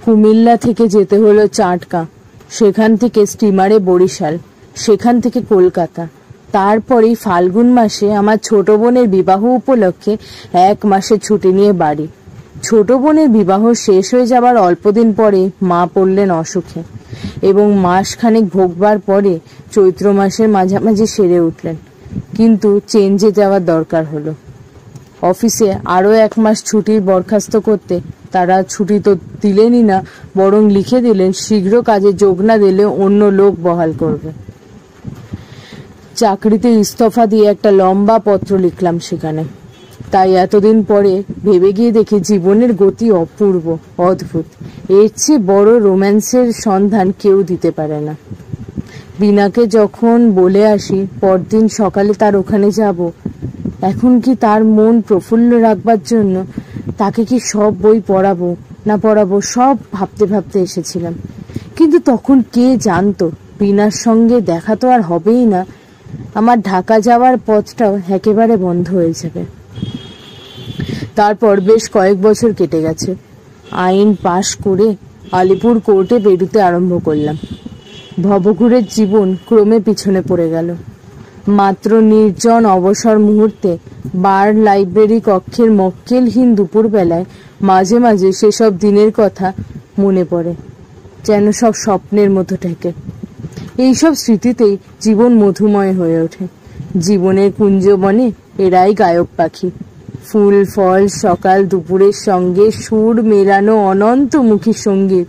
কুমিল্লা থেকে যেতে হলো চাটকা, সেখান থেকে স্টিমারে বরিশাল, সেখান থেকে কলকাতা। তারপরেই ফাল্গুন মাসে আমার ছোট বোনের বিবাহ উপলক্ষে 1 মাসের ছুটি নিয়ে বাড়ি। ছোট বোনের বিবাহ শেষ হয়ে যাবার অল্পদিন পরে মা পড়লেন অসুখে এবং মাসখানেক ভোগবার পরে চৈত্র মাসের মাঝামাঝি সেরে উঠলেন, কিন্তু চেঞ্জে যাওয়ার দরকার হলো। অফিসে আরও 1 মাস ছুটির বরখাস্ত করতে তারা ছুটি তো দিলেনই না, বরং লিখে দিলেন শীঘ্র কাজে যোগ না দিলে অন্য লোক বহাল করবে। চাকরিতে ইস্তফা দিয়ে একটা লম্বা পত্র লিখলাম সেখানে। তাই এতদিন পরে ভেবে গিয়ে দেখি জীবনের গতি অপূর্ব, অদ্ভুত। এর চেয়ে বড় রোম্যান্সের সন্ধান কেউ দিতে পারে না। বিনাকে যখন বলে আসি পরদিন সকালে তার ওখানে যাব, এখন কি তার মন প্রফুল্ল রাখবার জন্য তাকে কি সব বই পড়াবো না পড়াবো সব ভাবতে ভাবতে এসেছিলাম। কিন্তু তখন কে জানতো বিনার সঙ্গে দেখা তো আর হবেই না, আমার ঢাকা যাওয়ার পথটাও একেবারে বন্ধ হয়ে যাবে। তারপর বেশ কয়েক বছর কেটে গেছে। আইন পাশ করে আলিপুর কোর্টে বেরুতে আরম্ভ করলাম। ভবঘুরের জীবন ক্রমে পিছনে পড়ে গেল। মাত্র নির্জন অবসর মুহূর্তে বার লাইব্রেরি কক্ষের মক্কেলহীন দুপুরবেলায় মাঝে মাঝে সেসব দিনের কথা মনে পড়ে, যেন সব স্বপ্নের মতো ঠেকে। এইসব স্মৃতিতেই জীবন মধুময় হয়ে ওঠে। জীবনের কুঞ্জবনে এরাই গায়ক পাখি। ফুল ফল সকাল দুপুরের সঙ্গে সুর মেলানো অনন্তমুখী সঙ্গীত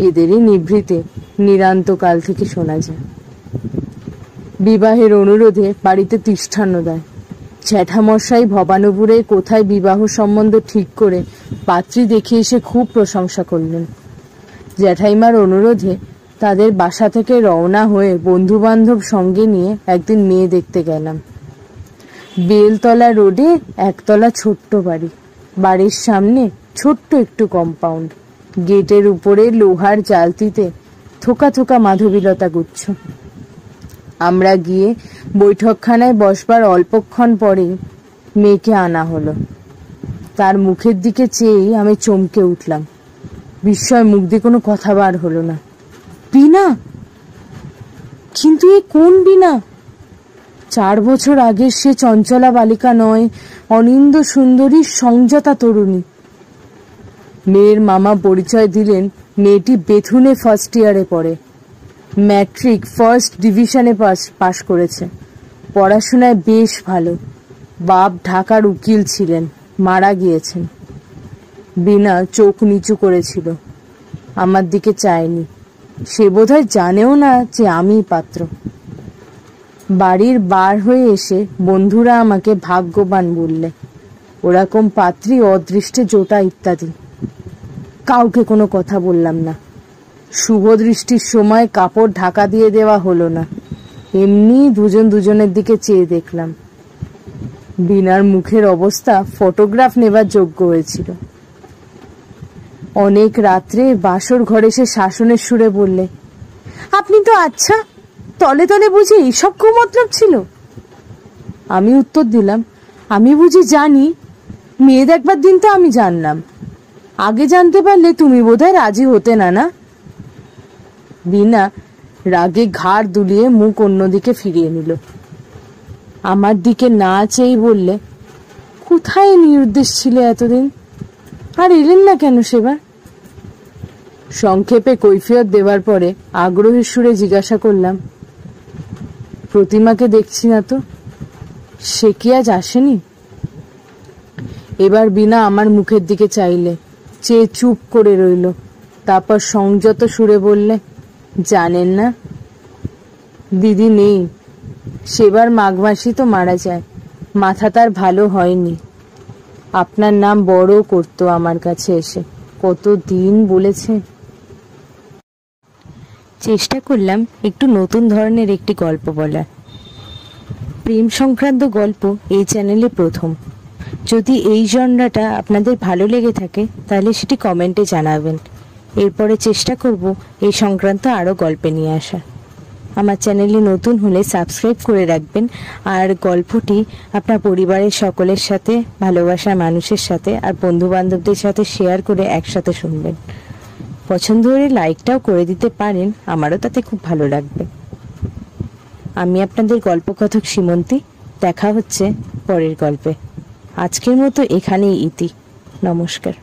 এদেরই নিভৃতে নিরান্তকাল থেকে শোনা যায়। বিবাহের অনুরোধে বাড়িতে তিষ্ঠান্ন দেয়। জ্যাঠামশাই ভবানীপুরে কোথায় বিবাহ সম্বন্ধ ঠিক করে পাত্রী দেখে এসে খুব প্রশংসা করলেন। জ্যাঠাইমার অনুরোধে তাদের বাসা থেকে রওনা হয়ে বন্ধু বান্ধব সঙ্গে নিয়ে একদিন মেয়ে দেখতে গেলাম। বেলতলা রোডে একতলা ছোট্ট বাড়ি, বাড়ির সামনে ছোট্ট একটু কম্পাউন্ড, গেটের উপরে লোহার জালতিতে থোকা থোকা মাধবীলতা গুচ্ছ। আমরা গিয়ে বৈঠকখানায় বসবার অল্পক্ষণ পরেই মেয়েকে আনা হলো। তার মুখের দিকে চেয়েই আমি চমকে উঠলাম। বিস্ময় মুখ দিয়ে কোনো কথা বার হলো না। বিনা! কিন্তু এ কোন বিনা? 4 বছর আগের সে চঞ্চলা বালিকা নয়, অনিন্দ সুন্দরী সংযতা তরুণী। মেয়ের মামা পরিচয় দিলেন মেয়েটি বেথুনে ফার্স্ট ইয়ারে পড়ে, ম্যাট্রিক ফার্স্ট ডিভিশনে পাশ করেছে, পড়াশোনায় বেশ ভালো। বাপ ঢাকার উকিল ছিলেন, মারা গিয়েছেন। বিনা চোখ নিচু করেছিল, আমার দিকে চায়নি। সে বোধহয় জানেও না যে আমিই পাত্র। বাড়ির বার হয়ে এসে বন্ধুরা আমাকে ভাগ্যবান বললে। ওরকম পাত্রী অদৃষ্টে জোটা ইত্যাদি। কাউকে কোনো কথা বললাম না। শুভ দৃষ্টির সময় কাপড় ঢাকা দিয়ে দেওয়া হলো না, এমনি দুজন দুজনের দিকে চেয়ে দেখলাম। বিনার মুখের অবস্থা ফটোগ্রাফ নেবার যোগ্য হয়েছিল। অনেক রাত্রে বাসর ঘরে সে শাসনের সুরে বললে, আপনি তো আচ্ছা, তলে তলে বুঝি এইসব কুমতলব ছিল? আমি উত্তর দিলাম, আমি বুঝি জানি, মেয়ে দেখবার দিন তো আমি জানলাম, আগে জানতে পারলে তুমি বোধহয় রাজি হতে না। না? বিনা রাগে ঘাড় দুলিয়ে মুখ অন্যদিকে ফিরিয়ে নিল। আমার দিকে না চেয়েই বললে, কোথায় নিরুদ্দেশ ছিলে এতদিন? আর এলেন না কেন সেবার? সংক্ষেপে কৈফিয়ত দেওয়ার পরে আগ্রহের সুরে জিজ্ঞাসা করলাম, প্রতিমাকে দেখছি না তো, সে কি আজ আসেনি? এবার বিনা আমার মুখের দিকে চাইলে, চেয়ে চুপ করে রইল। তারপর সংযত সুরে বললে, জানেন না দিদি নেই, সেবার মাঘ মাসই তো মারা যায়, মাথা তার ভালো হয়নি। আপনার নাম বড় করতো আমার কাছে এসে, কত দিন বলেছে। চেষ্টা করলাম একটু নতুন ধরনের একটি গল্প বলার। প্রেম সংক্রান্ত গল্প এই চ্যানেলে প্রথম। যদি এই জনরাটা আপনাদের ভালো লেগে থাকে তাহলে সেটি কমেন্টে জানাবেন। এরপরে চেষ্টা করব এই সংক্রান্ত আরও গল্পে নিয়ে আসা। আমার চ্যানেলে নতুন হলে সাবস্ক্রাইব করে রাখবেন, আর গল্পটি আপনার পরিবারের সকলের সাথে, ভালোবাসার মানুষের সাথে আর বন্ধু বান্ধবদের সাথে শেয়ার করে একসাথে শুনবেন। পছন্দ হলে লাইকটাও করে দিতে পারেন, আমারও তাতে খুব ভালো লাগবে। আমি আপনাদের গল্পকথক সীমন্তী। দেখা হচ্ছে পরের গল্পে। আজকের মতো এখানেই ইতি। নমস্কার।